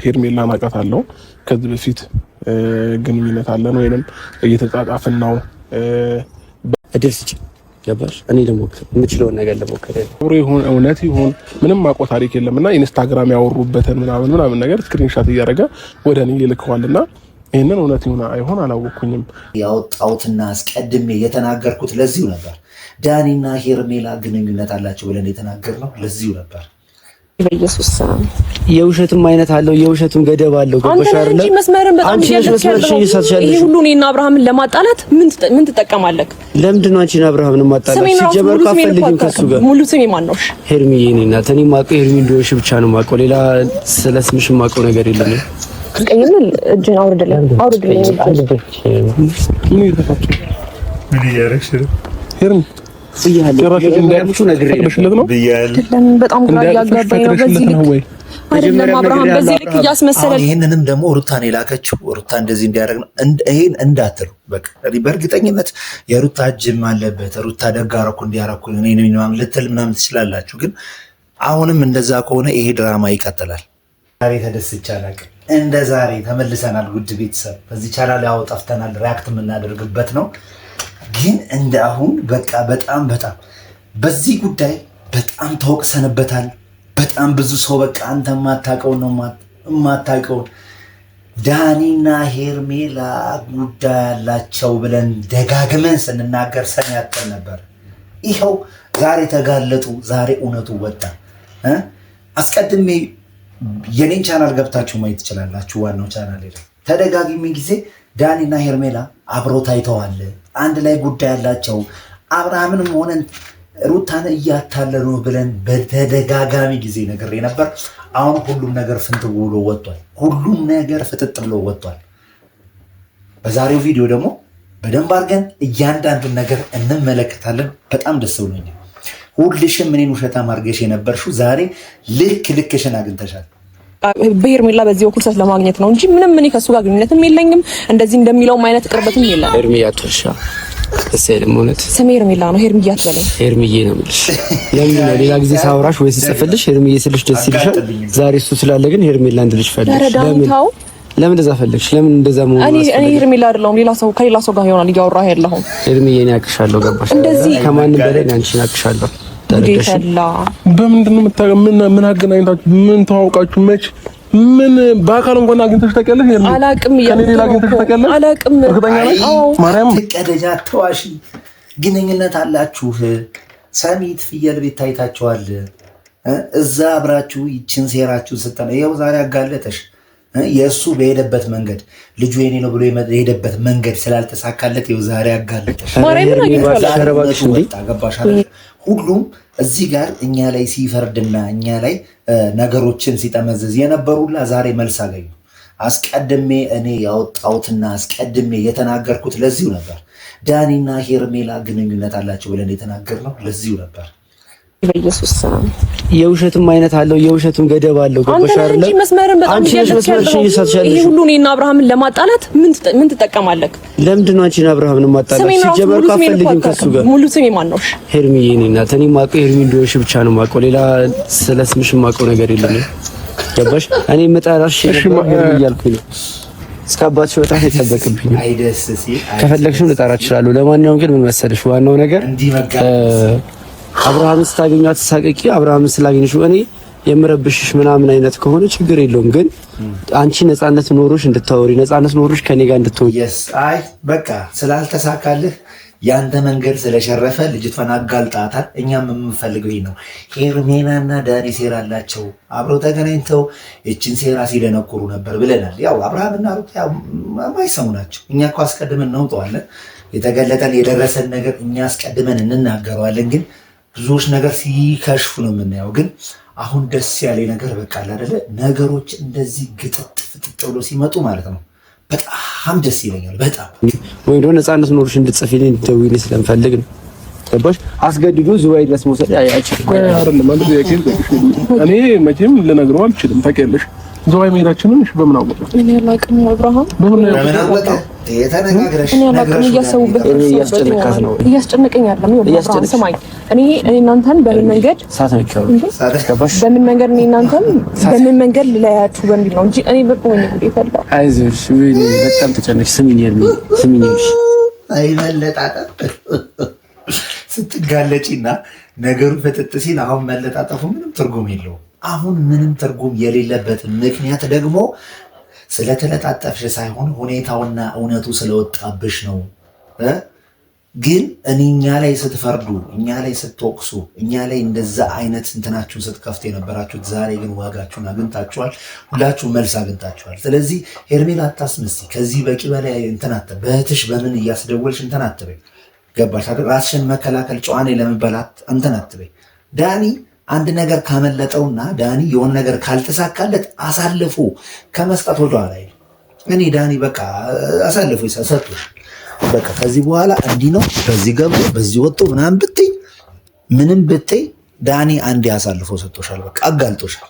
ሄርሜላ አውቃታለሁ። ከዚህ በፊት ግንኙነት አለን ወይንም እየተጻጻፍን ነው። እድል ስጭ ገባሽ? እኔ ልሞክር የምችለውን ነገር ልሞክር። ይሁን እውነት ይሁን ምንም አውቀው ታሪክ የለምና ኢንስታግራም ያወሩበትን ምናምን ነገር ስክሪንሻት እያደረገ ወደ እኔ ይልከዋልና ይሄንን እውነት ይሁን አይሆን አላወኩኝም። ያወጣውትና አስቀድሜ የተናገርኩት ለዚሁ ነበር። ዳኒና ሄርሜላ ግንኙነት አላቸው ብለን የተናገርነው ለዚሁ ነበር። በኢየሱስ ስም የውሸትም አይነት አለው፣ የውሸትም ገደብ አለው። ገባሽ አይደል? አንቺ መስመርን በጣም ይያለሽ። ይሄ ሁሉ እኔና አብርሃምን ለማጣላት ምን ትጠቀማለህ? ለምንድን ነው አንቺና አብርሃምን ማጣላት? ሲጀመር ካፈልግም ከሱ ጋር ሙሉ ስሜ ማን ነው? ሄርሚዬ ነኝ እና እኔ ማውቀው ሄርሚ እንደሆንሽ ብቻ ነው ማውቀው። ሌላ ስለስምሽ ማውቀው ነገር የለም። ቀይምን እጅን አውርድልኝ። ምን ይተፋችሁ? ምን ያረክሽ? ሄርሚ በጣም ግራ እያጋባኝ ነው። በዚህ ልክ አይደለም አብርሃም፣ በዚህ ልክ እያስመሰለ ይሄንንም ደግሞ ሩታን የላከችው ሩታ እንደዚህ እንዲያደርግ ነው። ይሄን እንዳትሉ በቃ በእርግጠኝነት የሩታ እጅም አለበት። ሩታ ደጋረኩ እንዲያረኩ እኔንም ልትል ምናምን ትችላላችሁ፣ ግን አሁንም እንደዛ ከሆነ ይሄ ድራማ ይቀጥላል። ዛሬ ተደስቼ አላውቅም። እንደ ዛሬ ተመልሰናል። ውድ ቤተሰብ በዚህ ቻናል ያው ጠፍተናል፣ ሪያክት የምናደርግበት ነው። ግን እንደ አሁን በቃ በጣም በዚህ ጉዳይ በጣም ተወቅሰንበታል። በጣም ብዙ ሰው በቃ አንተ የማታውቀውን ነው የማታውቀውን ዳኒና ሄርሜላ ጉዳይ ያላቸው ብለን ደጋግመን ስንናገር ሰሚ ያጠን ነበር። ይኸው ዛሬ ተጋለጡ። ዛሬ እውነቱ ወጣ። አስቀድሜ የኔን ቻናል ገብታችሁ ማየት ትችላላችሁ። ዋናው ቻናል ላይ ተደጋግሜ ጊዜ ዳኒና ሄርሜላ አብረው ታይተዋል። አንድ ላይ ጉዳይ ያላቸው አብርሃምንም ሆነን ሩታን እያታለሉ ብለን በተደጋጋሚ ጊዜ ነግሬ ነበር። አሁን ሁሉም ነገር ፍንትው ብሎ ወጥቷል። ሁሉም ነገር ፍጥጥ ብሎ ወጥቷል። በዛሬው ቪዲዮ ደግሞ በደንብ አድርገን እያንዳንዱን ነገር እንመለከታለን። በጣም ደስ ብሎኛል። ሁልሽም እኔን ውሸታም አድርገሽ የነበርሽው ዛሬ ልክሽን አግኝተሻል። በሄርሜላ በዚህ በኩል ሰት ለማግኘት ነው እንጂ ምንም እኔ ከሱ ጋር ግንኙነትም የለኝም። እንደዚህ እንደሚለውም አይነት ቅርበትም የለም። ሄርሚያ አትወሻ ከሰለም ሆነት ስሜ ሄርሜላ ነው። ሄርሚያ አትበለኝ። ሄርሚዬ ነው የምልሽ። ለምን ነው ሌላ ጊዜ ሳውራሽ ወይ ስጽፍልሽ ሄርሚዬ ስልሽ ደስ ይልሻል? ዛሬ እሱ ስላለ ግን ሄርሜላ እንድልሽ ፈልግሽ። ለምን እንደዛ ፈልግሽ? ለምን እንደዛ መሆን እኔ ሄርሜላ አይደለሁም፣ ሌላ ሰው ከሌላ ሰው ጋር ይሆናል እያወራህ ያለኸው። ሄርሚዬ እኔ አቅሻለሁ። ገባሽ? እንደዚህ ከማንም በላይ አንቺን አቅሻለሁ። በምንድን ነው ምን አገናኝታችሁ? ምን ተዋውቃችሁ? መች ምን በአካል እንኳን አግኝተሽ ታውቂያለሽ? አላቅም። ከሌላ አግኝተሽ ታውቂያለሽ? አላቅም። እርግጠኛ ነኝ? ማርያም ትቀደጃ ተዋሽ። ግንኙነት አላችሁ። ሰሚት ፍየል ቤት ታይታችኋል። እዛ አብራችሁ ይችን ሴራችሁ ስትነ ይኸው ዛሬ አጋለጠሽ። የእሱ በሄደበት መንገድ ልጁ የኔ ነው ብሎ የሄደበት መንገድ ስላልተሳካለት ይኸው ዛሬ አጋለጠሽ። ሁሉም እዚህ ጋር እኛ ላይ ሲፈርድና እኛ ላይ ነገሮችን ሲጠመዝዝ የነበሩላ ዛሬ መልስ አገኙ። አስቀድሜ እኔ ያወጣሁትና አስቀድሜ የተናገርኩት ለዚሁ ነበር። ዳኒና ሄርሜላ ግንኙነት አላቸው ብለን የተናገርነው ለዚሁ ነበር። በኢየሱስ ስም የውሸትም አይነት አለው፣ የውሸትም ገደብ አለው። ገባሽ አይደል? አንቺ ነሽ መስመርሽ ይሳትሻለሽ። ይሄ ሁሉ እኔና አብርሃምን ለማጣላት ምን ትጠቀማለህ? ለምንድን ነው አንቺና አብርሃምን ማጣላት? ሲጀመር ካፈልግም ከሱ ጋር ሙሉ ስሜ ማን ነው? ሄርሚዬ ነኝ እና እኔ ማውቀው ሄርሚ እንደሆንሽ ብቻ ነው ማውቀው። ሌላ ስለስምሽ ማውቀው ነገር የለም። ገባሽ? እኔ መጣራሽ እያልኩኝ ነው። እስካባች በጣም ይተበቅብኝ። አይደስ ሲል ከፈለግሽም ልጣራ እችላለሁ። ለማንኛውም ግን ምን መሰለሽ ዋናው ነገር አብርሃምን ስታገኛት ተሳቀቂ። አብርሃምን ስላገኘሽው እኔ የምረብሽሽ ምናምን አይነት ከሆነ ችግር የለውም። ግን አንቺ ነፃነት ኖሮሽ እንድታወሪ ነፃነት ኖሮሽ ከኔ ጋር እንድትወይ አይ በቃ ስላልተሳካልህ ያንተ መንገድ ስለሸረፈ ልጅቷን አጋልጣታል። እኛም የምንፈልገው ይሄ ነው። ሄርሜላና ዳኒ ሴራ አላቸው። አብረው ተገናኝተው እችን ሴራ ሲደነቁሩ ነበር ብለናል። ያው አብርሃምና ሩት ያው ማይሰሙ ናቸው። እኛ እኮ አስቀድመን እናውጠዋለን። የተገለጠን የደረሰን ነገር እኛ አስቀድመን እንናገረዋለን። ግን ብዙዎች ነገር ሲከሽፉ ነው የምናየው። ግን አሁን ደስ ያለ ነገር በቃ አይደለ ነገሮች እንደዚህ ግጥጥ ፍጥጥ ብሎ ሲመጡ ማለት ነው በጣም ደስ ይለኛል። በጣም ወይ ደግሞ ነፃነት ኖርሽ እንድትጽፊልኝ እንድትደውይልኝ ስለምፈልግ ነው። ገባሽ? አስገድዶ ዝዋይ ድረስ መውሰድ አይችልም አይደለም ማለት እኔ መቼም ልነግረው አልችልም። ታውቂያለሽ ዘዋይ መሄዳችንን እሺ በምን አወቀ? እኔ አላውቅም አብርሃም። በምን አወቀ? የተነጋግረሽ እኔ አላውቅም። እያሰቡበት እያስጨነቃት ነው። እያስጨነቀኝ አይደለም። አብርሃም ስማኝ፣ እኔ እናንተን በምን መንገድ በምን መንገድ እኔ እናንተን በምን መንገድ ልለያችሁ በሚል ነው እንጂ እኔ በቆኝ ይፈልጋል። አይዞሽ፣ ወይ በጣም ተጨነቅሽ። ስሚኝልሽ አይመለጣጠፍ ስትጋለጪና ነገሩ ፍጥጥ ሲል አሁን መለጣጠፉ ምንም ትርጉም የለውም። አሁን ምንም ትርጉም የሌለበት ምክንያት ደግሞ ስለተለጣጠፍሽ ሳይሆን ሁኔታውና እውነቱ ስለወጣብሽ ነው። ግን እኛ ላይ ስትፈርዱ፣ እኛ ላይ ስትወቅሱ፣ እኛ ላይ እንደዛ አይነት እንትናችሁን ስትከፍቱ የነበራችሁት ዛሬ ግን ዋጋችሁን አግኝታችኋል። ሁላችሁ መልስ አግኝታችኋል። ስለዚህ ሄርሜላ አታስመስይ። ከዚህ በቂ በላይ እንትን አትበይ። በእህትሽ በምን እያስደወልሽ እንትን አትበይ። ገባሽ? ራስሽን መከላከል ጨዋኔ ለመበላት እንትን አትበይ። ዳኒ አንድ ነገር ካመለጠውና ዳኒ የሆነ ነገር ካልተሳካለት አሳልፎ ከመስጠት ወደኋላ አይደል። እኔ ዳኒ በቃ አሳልፎ ይሰጡ በቃ ከዚህ በኋላ እንዲህ ነው፣ በዚህ ገብቶ በዚህ ወጥቶ ምናምን ብትይ ምንም ብትይ ዳኒ አንዴ አሳልፎ ሰጥቶሻል። በቃ አጋልጦሻል።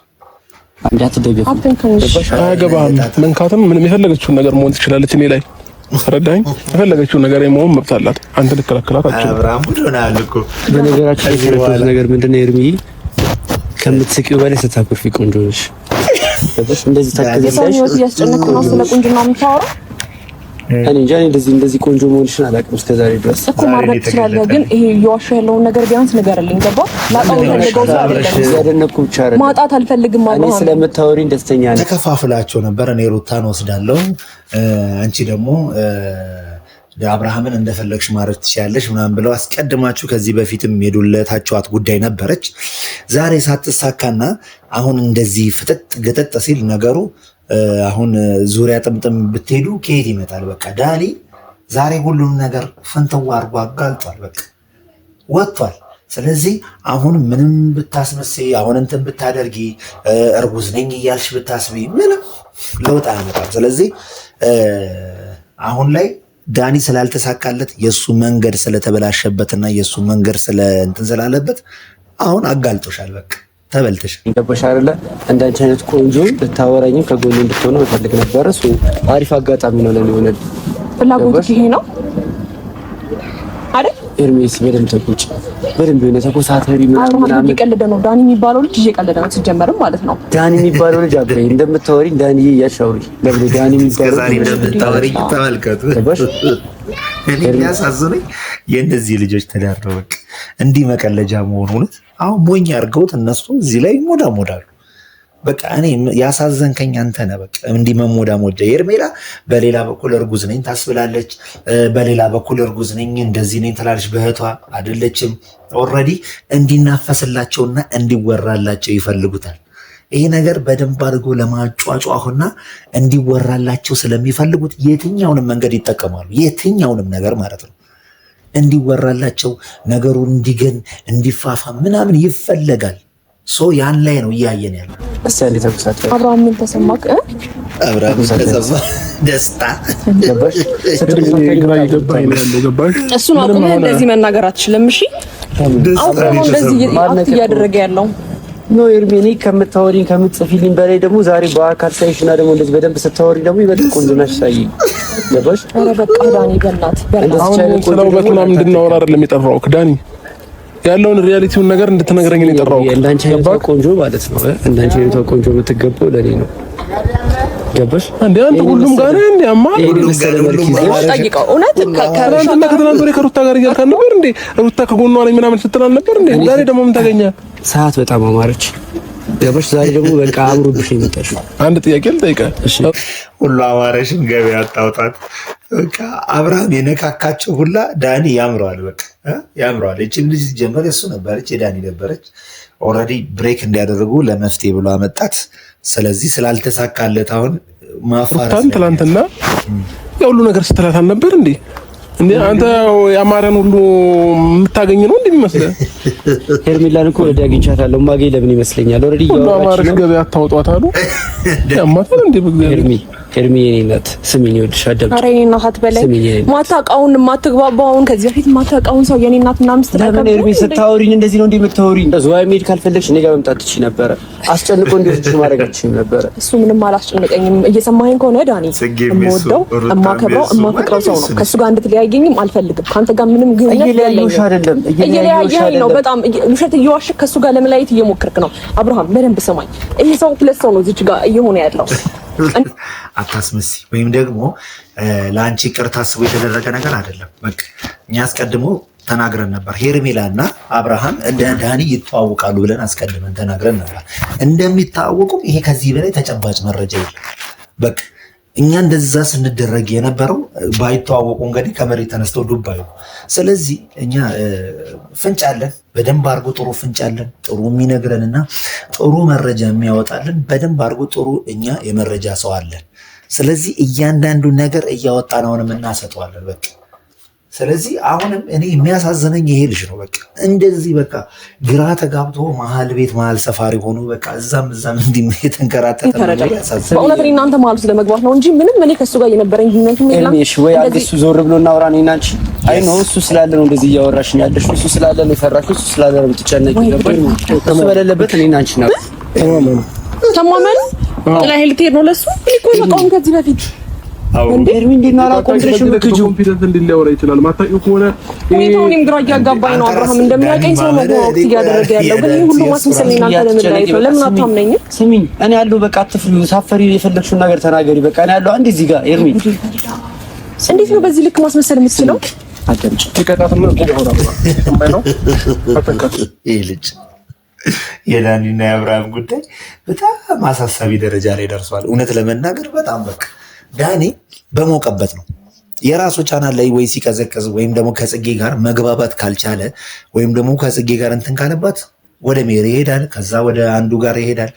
አንዴ አትደገፍ። አያገባህም። መንካትም ምንም የፈለገችውን ነገር መሆን ትችላለች። እኔ ላይ ረዳኝ። የፈለገችውን ነገር የመሆን መብት አላት። አንተ ልከለከላት አትችልም። አብርሃም ቡድናል እኮ በነገራችን ላይ የተረዳሁት ነገር ምንድነው ኤርሚ ከምትስቂው በላይ ስታኮርፊ ቆንጆ ነሽ። እንደዚህ ታከዘለሽ ያስጨነቀ ነው ስለ ቁንጅና የምታወራው። እኔ እንጃ እንደዚህ ቆንጆ መሆንሽን አላውቅም እስከዛሬ ድረስ እኮ ማድረግ ትችላለህ። ግን ይሄ እየዋሻ ያለውን ነገር ቢያንስ ንገርልኝ። ገባ? ላጣው ፈልገው ያደነኩ ብቻ አይደለም ማጣት አልፈልግም ማለት ነው። እኔ ስለምታወሪኝ ደስተኛ ነኝ። ተከፋፍላቸው ነበር። እኔ ሩታን ወስዳለሁ፣ አንቺ ደግሞ አብርሃምን እንደፈለግሽ ማድረግ ትችያለሽ ምናምን ብለው አስቀድማችሁ ከዚህ በፊትም የዱለታችኋት ጉዳይ ነበረች። ዛሬ ሳትሳካና አሁን እንደዚህ ፍጥጥ ገጠጥ ሲል ነገሩ አሁን ዙሪያ ጥምጥም ብትሄዱ ከየት ይመጣል? በቃ ዳኒ ዛሬ ሁሉም ነገር ፍንትው አድርጎ አጋልጧል። በቃ ወጥቷል። ስለዚህ አሁን ምንም ብታስመስይ፣ አሁን እንትን ብታደርጊ፣ እርጉዝ ነኝ እያልሽ ብታስቢ ምንም ለውጥ አያመጣም። ስለዚህ አሁን ላይ ዳኒ ስላልተሳካለት የእሱ መንገድ ስለተበላሸበትና የእሱ መንገድ እንትን ስላለበት አሁን አጋልጦሻል። በቃ ተበልተሽ ገባሽ አይደለ? እንዳንቺ አይነት ቆንጆ ልታወራኝም ከጎኔ እንድትሆነ መፈልግ ነበረ። እሱ አሪፍ አጋጣሚ ነው ለኔ ሆነ። ፍላጎት ይሄ ነው አይደል? ኤርሚስ በደንብ ተቆጭ፣ በደንብ የሆነ ተኮሳተሪ ምናምን እየቀለደ ነው። ዳኒ የሚባለው ልጅ እየቀለደ ነው ሲጀመርም ማለት ነው። ዳኒ የሚባለው ልጅ አብሬ እንደምታወሪኝ ዳኒ እያሻውሪ ለምን ዳኒ የሚባለው እንደምታወሪኝ ተመልከቱ። እኔ የሚያሳዝነኝ የእነዚህ ልጆች ትዳር ነው። በቃ እንዲህ መቀለጃ መሆኑ እውነት አሁን ሞኝ አድርገውት እነሱ እዚህ ላይ ሞዳሞዳሉ። በቃ እኔ ያሳዘንከኝ አንተ ነህ። በቃ እንዲህ መሞዳሞዳ። ሄርሜላ በሌላ በኩል እርጉዝ ነኝ ታስብላለች፣ በሌላ በኩል እርጉዝ ነኝ እንደዚህ ነኝ ትላለች። በእህቷ አይደለችም። ኦልሬዲ እንዲናፈስላቸውና እንዲወራላቸው ይፈልጉታል። ይሄ ነገር በደንብ አድርጎ ለማጫጫሁና እንዲወራላቸው ስለሚፈልጉት የትኛውንም መንገድ ይጠቀማሉ። የትኛውንም ነገር ማለት ነው እንዲወራላቸው ነገሩ እንዲገን እንዲፋፋ ምናምን ይፈለጋል። ያን ላይ ነው እያየን ያለው። እስቲ አንዴ ተኩሳት አብርሃም ምን ተሰማክ? አብርሃም ተሰማ ደስታ ገባሽ? እሱን አቁመህ እንደዚህ መናገር አትችልም። እሺ አሁን እንደዚህ እያደረገ ያለው ኖ ኤርሚኒ ከምታወሪኝ ከምትጽፊልኝ በላይ ደግሞ ዛሬ በአካል ሳይሽና ደግሞ እንደዚህ በደንብ ስታወሪ ደግሞ ይበልጥ ቆንጆ ነሽ። ሳይ ገባሽ? ኧረ በቃ ዳኒ በእናትህ አሁን ስለ ውበት ምናምን እንድናወራ አይደለም የጠራሁት ዳኒ ያለውን ሪያሊቲውን ነገር እንድትነግረኝ ነው የጠራሁት። እንዳንቺ አይነት ቆንጆ ማለት ነው። እንዳንቺ አይነት ቆንጆ የምትገባው ለኔ ነው። ገባሽ? አንዴ አንተ ሁሉም ጋር ነህ እንዴ? አማ ሁሉም ጋር ጠይቀው። እውነት ከትናንትና ወዲያ ከሩታ ጋር እያልክ ነበር እንዴ? ሩታ ከጎኗ ነኝ ምናምን ስትል ነበር እንዴ? ዛሬ ደግሞ ምን ታገኛለህ? ሰዓት በጣም አማረች። ገባሽ? ዛሬ ደግሞ በቃ አምሮብሽ ነው የመጣሽው። አንድ ጥያቄ ልጠይቅህ። እሺ ሁሉ አማረሽን ገበያ አጣውጣት። በቃ አብርሃም የነካካቸው ሁላ ዳኒ ያምረዋል። በቃ ያምረዋል። እቺም ልጅ ጀመረ እሱ ነበረች የዳኒ ነበረች። ኦልሬዲ ብሬክ እንዲያደርጉ ለመፍትሄ ብሎ አመጣት። ስለዚህ ስላልተሳካለት አሁን ማፋረስ ትናንትና የሁሉ ነገር ስትላት አልነበር እንዴ? እንዴ አንተ ያማረን ሁሉ የምታገኝ ነው እንደሚመስለው። ሄርሜላን እኮ ወደ አግኝቻታለሁ ማገኝ ለምን ይመስለኛል ኦሬዲ ያማረሽ ገበያ አታውጧት አሉ ያማታል እንዴ በእግዚአብሔር ሄርሚ የኔ እናት ስሚኝ ወድሽ አደም አረ የኔ እናት በላይ ማታውቃውን ማትግባባውን ከዚህ በፊት ማታውቃውን ሰው የኔ እናት ምናምን ስትጠቀም ለምን ሄርሚ ስታወሪኝ እንደዚህ ነው እንደምታወሪኝ ዘዋይ ሜድ ካልፈለግሽ እኔ ጋር መምጣት ትችይ ነበር አስጨንቆ እንደዚህ ማድረጋችን ነበር እሱ ምንም አላስጨነቀኝም እየሰማኸኝ ከሆነ ዳኒ እምወደው እማከብረው እማፈቅረው ሰው ነው ከሱ ጋር እንድትለያየኝም አልፈልግም ካንተ ጋር ምንም ግንኙነት የለኝም እየለያየኸኝ ነው በጣም ውሸት እየዋሸህ ከሱ ጋር ለመለያየት እየሞከርክ ነው አብርሃም በደንብ ስማኝ ይሄ ሰው ሁለት ሰው ነው እዚህ ጋር እየሆነ ያለው አታስመሲ ወይም ደግሞ ለአንቺ ቅርታ አስቦ የተደረገ ነገር አይደለም። በቃ እኛ አስቀድሞ ተናግረን ነበር። ሄርሜላና አብርሃም እንደ ዳኒ ይተዋወቃሉ ብለን አስቀድመን ተናግረን ነበር። እንደሚተዋወቁም ይሄ ከዚህ በላይ ተጨባጭ መረጃ የለም። በቃ እኛ እንደዛ ስንደረግ የነበረው ባይተዋወቁ እንግዲህ ከመሬት ተነስተው ዱባዩ። ስለዚህ እኛ ፍንጭ አለን፣ በደንብ አድርጎ ጥሩ ፍንጭ አለን፣ ጥሩ የሚነግረንና ጥሩ መረጃ የሚያወጣልን በደንብ አድርጎ ጥሩ እኛ የመረጃ ሰው አለን። ስለዚህ እያንዳንዱ ነገር እያወጣን አሁንም እናሰጠዋለን። በቃ ስለዚህ አሁንም እኔ የሚያሳዝነኝ ይሄ ልጅ ነው። በቃ እንደዚህ በቃ ግራ ተጋብቶ መሀል ቤት መሀል ሰፋሪ ሆኖ በቃ እዛም እንዲህ የተንከራተተ ነው። ያሳዝናል። በእውነት እኔ እናንተ መሀል ስለመግባት ነው እንጂ ምንም እኔ ከሱ ጋር የነበረኝ ግንኙነት የለም። እሺ ወይ አዲሱ ዞር ብሎ እናውራ ነው እና አንቺ አይ ነው እሱ ስላለ ነው እንደዚህ እያወራሽኝ ያለሽ እሱ ስላለ ነው የፈራሽው እሱ ስላለ ነው የምትጨነቂው ነበር። እሱ በሌለበት እኔ እና አንቺ ነው ተማመን ጥላ ልትሄድ ነው ለሱ እኔ እኮ በቃውን ከዚህ በፊት ሄርሚ እንዲና ኮንትሬሽን ልክጁ ኮንፊደንስ እንዲያወራ ይችላል። ማታውቂው ከሆነ ሁኔታውንም ግራ እያጋባኝ ነው። አብርሃም እንደሚያውቀኝ ሰው ነው ወቅት እያደረገ ያለው ግን ይሄ ሁሉ ማስመሰል እናንተ ለምን አታምነኝም? ስሚኝ እኔ ያለው በቃ አትፍሪ፣ ሳፈሪ የፈለግሽውን ነገር ተናገሪ። በቃ እኔ ያለው አንድ እዚህ ጋር ሄርሚ እንዴት ነው በዚህ ልክ ማስመሰል የምትችለው? አደምጭ ተቀጣጥና ነው ይሄ ልጅ የዳኒና የአብርሃም ጉዳይ በጣም አሳሳቢ ደረጃ ላይ ደርሷል። እውነት ለመናገር በጣም በቃ ዳኒ በሞቀበት ነው የራሱ ቻናል ላይ ወይ ሲቀዘቅዝ ወይም ደግሞ ከጽጌ ጋር መግባባት ካልቻለ ወይም ደግሞ ከጽጌ ጋር እንትን ካለባት ወደ ሜሪ ይሄዳል። ከዛ ወደ አንዱ ጋር ይሄዳል።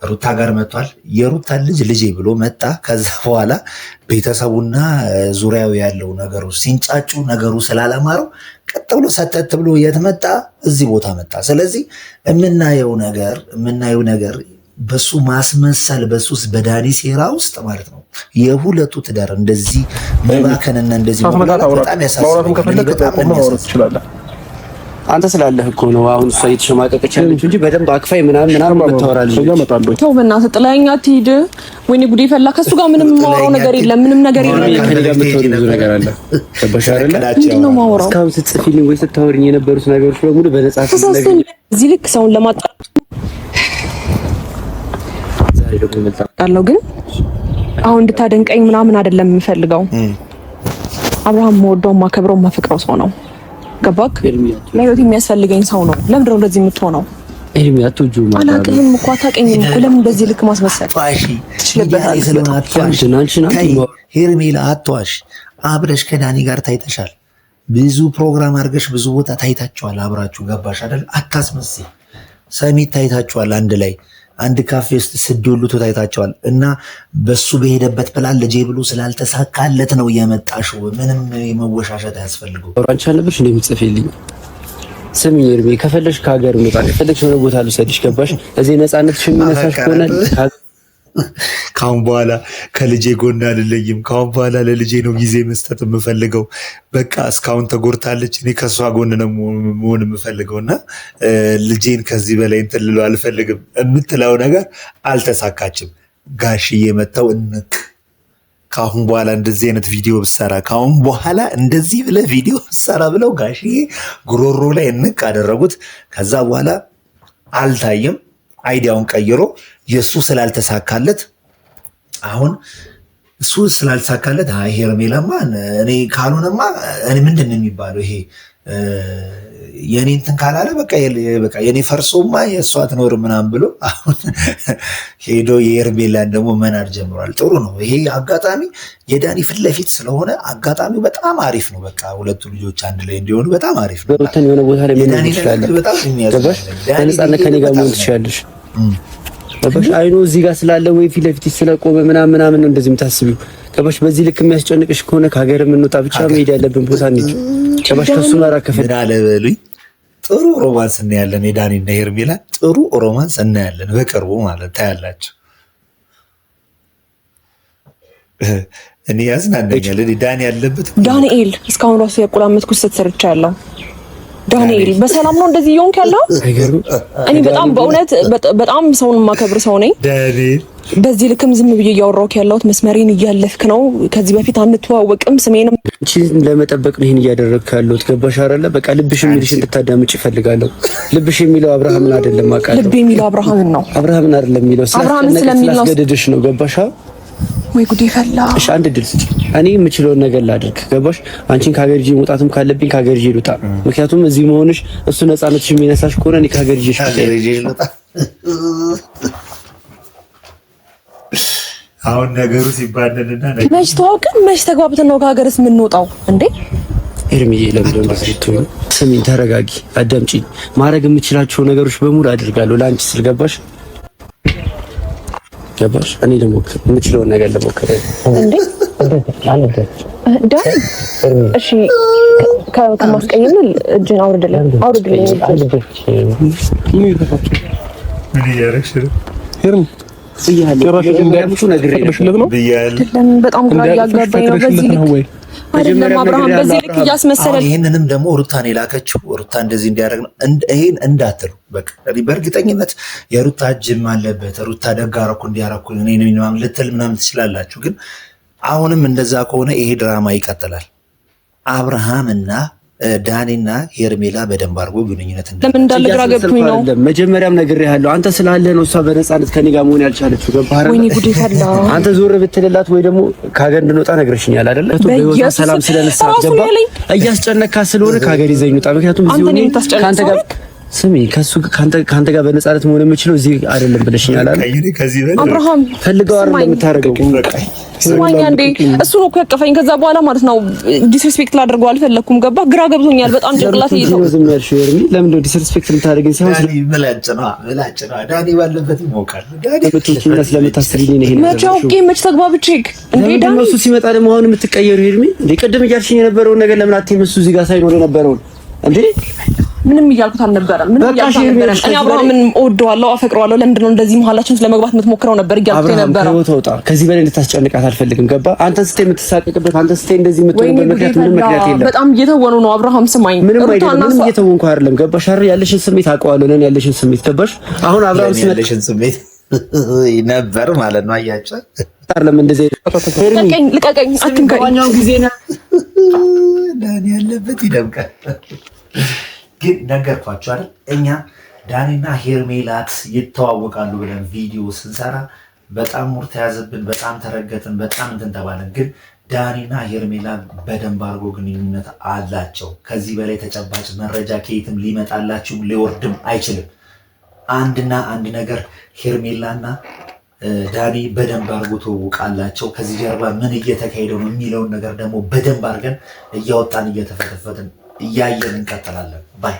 ሩታ ጋር መጥቷል። የሩታ ልጄ ብሎ መጣ። ከዛ በኋላ ቤተሰቡና ዙሪያው ያለው ነገሩ ሲንጫጩ ነገሩ ስላላማረው ቀጥ ብሎ ሰተት ብሎ የት መጣ? እዚህ ቦታ መጣ። ስለዚህ የምናየው ነገር በሱ ማስመሰል በሱስ በዳኒ ሴራ ውስጥ ማለት ነው የሁለቱ ትዳር እንደዚህ መባከንና እንደዚህ በጣም ያሳስባል። አንተ ስላለህ እኮ ነው አሁን እሷ እየተሸማቀቀች ያለችው እንጂ በደንብ አክፋይ ምናምን ብታወራልኝ ተው በእናትህ ጥላኸኝ አትሂድ። ወይኔ ጉዴ ፈላ። ከሱ ጋር ምንም የማወራው ነገር የለም። ምንም ነገር የለም። ከኔ ጋር የምትወሪው ብዙ ነገር አለ። ከበሻ አይደለ ምንድን ነው የማወራው? እስካሁን ስትጽፊልኝ ወይ ስታወሪኝ የነበሩት ነገሮች በሙሉ በነጻ ነገር እዚህ ልክ ሰውን ለማጣጣል ዛሬ ደግሞ መጣጣለው ግን አሁን እንድታደንቀኝ ምናምን አይደለም የምፈልገው። አብርሃም የምወደው የማከብረው የማፈቅረው ሰው ነው። ገባክ? ለህይወት የሚያስፈልገኝ ሰው ነው። ለምንድን ነው እንደዚህ የምትሆነው? ኤርሚ አትወጂው ማለት አላውቅም እኮ አታውቅኝም እኮ ለምን በዚህ ልክ ማስመሰል ሄርሜላ አትዋሽ። አብረሽ ከዳኒ ጋር ታይተሻል። ብዙ ፕሮግራም አድርገሽ ብዙ ቦታ ታይታችኋል። አብራችሁ ገባሽ አይደል? አታስመስይ። ሰሚት ታይታችኋል። አንድ ላይ አንድ ካፌ ውስጥ ስድሉት ታይታችኋል። እና በሱ በሄደበት ፕላን ልጄ ብሎ ስላልተሳካለት ነው የመጣሽው። ምንም የመወሻሸት አያስፈልገው። አንቺ አለብሽ እንደምትጽፊልኝ ስሚ ኤርሚ፣ ከፈለሽ ከሀገር መጣ ከፈለሽ የሆነ ቦታ ልውሰድሽ። ገባሽ? እዚህ ነፃነትሽ የሚነሳሽ ከሆነ ካሁን በኋላ ከልጄ ጎን አልለይም። ካሁን በኋላ ለልጄ ነው ጊዜ መስጠት የምፈልገው። በቃ እስካሁን ተጎድታለች፣ እኔ ከእሷ ጎን ነው መሆን የምፈልገው እና ልጄን ከዚህ በላይ እንትን ልለው አልፈልግም የምትለው ነገር አልተሳካችም። ጋሽዬ መተው እንቅ ካሁን በኋላ እንደዚህ አይነት ቪዲዮ ብሰራ ካሁን በኋላ እንደዚህ ብለህ ቪዲዮ ብሰራ ብለው ጋሽዬ ጉሮሮ ላይ እንቅ አደረጉት። ከዛ በኋላ አልታየም። አይዲያውን ቀይሮ የእሱ ስላልተሳካለት አሁን እሱ ስላልተሳካለት ሄርሜላማ እኔ ካልሆነማ እኔ ምንድን ነው የሚባለው ይሄ የኔ እንትን ካላለ በቃ የኔ ፈርሶማ የእሷ አትኖርም ምናምን ብሎ አሁን ሄዶ የሄርሜላን ደግሞ መናድ ጀምሯል። ጥሩ ነው ይሄ አጋጣሚ የዳኒ ፊት ለፊት ስለሆነ አጋጣሚው በጣም አሪፍ ነው። በቃ ሁለቱ ልጆች አንድ ላይ እንዲሆኑ በጣም አሪፍ ነው። በሩተን የሆነ ቦታ ላይ ምን ይችላል በጣም የሚያስፈልግ ነፃነት ከኔ ጋር መሆን ትችላለሽ። በቃ አይኖ እዚህ ጋር ስላለ ወይ ፊት ለፊት ስለቆመ ምናምን እንደዚህ የምታስቢው ገባሽ? በዚህ ልክ የሚያስጨንቅሽ ከሆነ ከሀገር የምንወጣ ብቻ መሄድ ያለብን ቦታ እንሂድ። ገባሽ? ከሱ ጋር ከፈል አለ በሉኝ። ጥሩ ሮማንስ እናያለን። የዳኒና ሄርሜላ ጥሩ ሮማንስ እናያለን በቅርቡ ማለት ታያላችሁ። እኔ ያዝናናኛል። ዳኒ ያለበት ዳንኤል እስካሁን ራሱ ያቆላመጥኩት ስትሰርቻለሁ። ዳንኤል በሰላም ነው እንደዚህ እየሆንክ ያለው? እኔ በጣም በእውነት በጣም ሰውን የማከብር ሰው ነኝ። ዳንኤል በዚህ ልክም ዝም ብዬ እያወራሁት ያለሁት መስመሬን እያለፍክ ነው። ከዚህ በፊት አንተዋወቅም። ስሜንም እቺ ለመጠበቅ ነው ይሄን እያደረግክ ያለሁት። ገባሽ አይደለ? በቃ ልብሽ የሚልሽን እንድታዳምጪ እፈልጋለሁ። ልብሽ የሚለው አብርሃምን አይደለም አውቃለሁ። ልብ የሚለው አብርሃምን ነው። አብርሃምን አይደለም የሚለው ስላስገደድሽ ነው። ገባሽ? ወይ ጉዴ ፈላ። እሺ አንድ ድል ስጪ። እኔ የምችለውን ነገር ላድርግ። ገባሽ? አንቺን ከሀገር ይዤ መውጣትም ካለብኝ ከሀገር ይዤ ልውጣ። ምክንያቱም እዚህ መሆንሽ እሱ ነፃነትሽ የሚነሳሽ ከሆነ እኔ ከሀገር ይዤ ልውጣ። አሁን ነገሩ ሲባልልና መች ተዋውቀን መች ተግባብተን ነው ከሀገርስ የምንወጣው እንዴ? ኤርሚዬ ለምንድን ነው ስትሆኝ? ስሚኝ፣ ተረጋጊ፣ አዳምጪኝ። ማድረግ የምችላቸው ነገሮች በሙሉ አድርጋለሁ ለአንቺ ስል። ገባሽ? ገባሽ? እኔ ልሞክር፣ የምችለውን ነገር ልሞክር። እንዴ ዳኒ፣ እሺ ከማስቀየም እጅን አውርድልኝ። ምን እያደረግሽ ነው ሄርሚ? በጣም ግራ እያጋባኝ ነው። በዚህ ልክ አይደለም አብርሃም፣ በዚህ ልክ እያስመሰለ። ይህንንም ደግሞ ሩታን የላከችው ሩታ እንደዚህ እንዲያደርግ ነው። ይሄን እንዳትሉ በቃ በእርግጠኝነት የሩታ እጅም አለበት። ሩታ ደግ አደረኩ እንዲያረኩ እኔን ልትል ምናምን ትችላላችሁ። ግን አሁንም እንደዛ ከሆነ ይሄ ድራማ ይቀጥላል። አብርሃምና ዳኒና ሄርሜላ በደንብ አድርጎ ግንኙነት ለምን እንዳለ ግራ ገብቶኝ ነው። መጀመሪያም ነግሬሃለሁ። አንተ ስላለህ ነው እሷ በነፃነት ከኔ ጋር መሆን ያልቻለችው። ገባህ? ወይኔ ጉዴ ፈላ። አንተ ዞር ብትልላት ወይ ደግሞ ከሀገር እንድንወጣ ነግረሽኛል አይደል? በህይወቷ ሰላም ስለነሳት ገባህ? እያስጨነካት ስለሆነ ከሀገር ይዘኝ ውጣ። ምክንያቱም እዚህ ሆኜ ካንተ ጋር ስሚ፣ ካንተ ጋር በነፃነት መሆን የምችለው እዚህ አይደለም ብለሽኛል አይደል? አብርሃም ፈልገው አይደለም የምታደርገው። ስማኛ እንዴ እሱ ነው እኮ ያቀፈኝ። ከዛ በኋላ ማለት ነው ዲስሪስፔክት ላደርገው አልፈለኩም። ገባ? ግራ ገብቶኛል በጣም ጭንቅላት እየተው ዝም ያልሽው ኤርሚ፣ ለምን ነው ዲስሪስፔክት ልታደርገኝ? ሳይሆን ዳኒ ባለበት ይሞቃል። ዳኒ በትክክል ስለምታስሪኝ ነው። ይሄን መቼ አውቄ መቼ ተግባብቼ እንዴ ዳኒ እሱ ሲመጣ ደግሞ አሁን የምትቀየሩ ኤርሚ፣ እንዴ ቅድም እያልሽኝ የነበረውን ነገር ለምን አትይም? እሱ እዚህ ጋር ሳይኖር የነበረውን እንዴ ምንም እያልኩት አልነበረም። ምንም እያልኩት አልነበረም። እኔ አብርሃምን እወደዋለሁ፣ አፈቅረዋለሁ። ለምንድን ነው እንደዚህ መሀላችን ስለመግባት የምትሞክረው ነበር እያልኩት የነበረው። አብርሃም ተወጣ። ከዚህ በላይ እንድታስጨንቃት አልፈልግም። ገባ? አንተ ስትይ የምትሳቀቅበት፣ አንተ ስትይ እንደዚህ የምትሆንበት ምክንያት ምንም ምክንያት የለም። በጣም እየተወኑ ነው አብርሃም። ስማኝ፣ ምንም አይደለም። ምንም እየተወንኩ አይደለም። ገባሽ? አረ ያለሽን ስሜት አውቀዋለሁ። ለኔ ያለሽን ስሜት ገባሽ? አሁን አብርሃም ያለሽን ስሜት ነበር ማለት ነው። አያችሁ አይደለም እንደዚህ ልቀቀኝ፣ አትንከኝ። ዋናው ጊዜ ነው ዳኒ ያለበት ይደምቃል። ግን ነገርኳችሁ አይደል? እኛ ዳኒና ሄርሜላት ይተዋወቃሉ ብለን ቪዲዮ ስንሰራ በጣም ሙር ተያዘብን፣ በጣም ተረገጥን፣ በጣም እንትን ተባለን። ግን ዳኒና ሄርሜላ በደንብ አድርጎ ግንኙነት አላቸው። ከዚህ በላይ ተጨባጭ መረጃ ከየትም ሊመጣላችሁ ሊወርድም አይችልም። አንድና አንድ ነገር ሄርሜላና ዳኒ በደንብ አድርጎ ተዋውቃላቸው። ከዚህ ጀርባ ምን እየተካሄደው ነው የሚለውን ነገር ደግሞ በደንብ አድርገን እያወጣን እየተፈተፈትን እያየን እንቀጥላለን ባይ